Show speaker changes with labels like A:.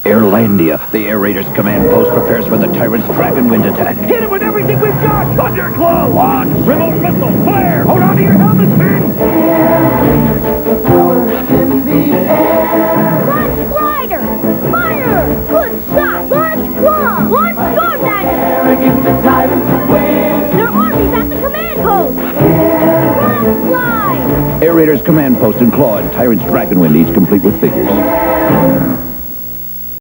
A: Airlandia. The Air Raiders command post prepares for the Tyrant's Dragonwind attack.
B: Hit it with everything we've got! Thunderclaw, launch! Remote missile, flare! Hold on to your helmets, men!
C: Launch glider! Fire! Good shot! Launch claw! Launch storm dagger! Their army's at the command post! Run, fly!
A: Air Raiders command post and claw and Tyrant's Dragonwind, each complete with figures.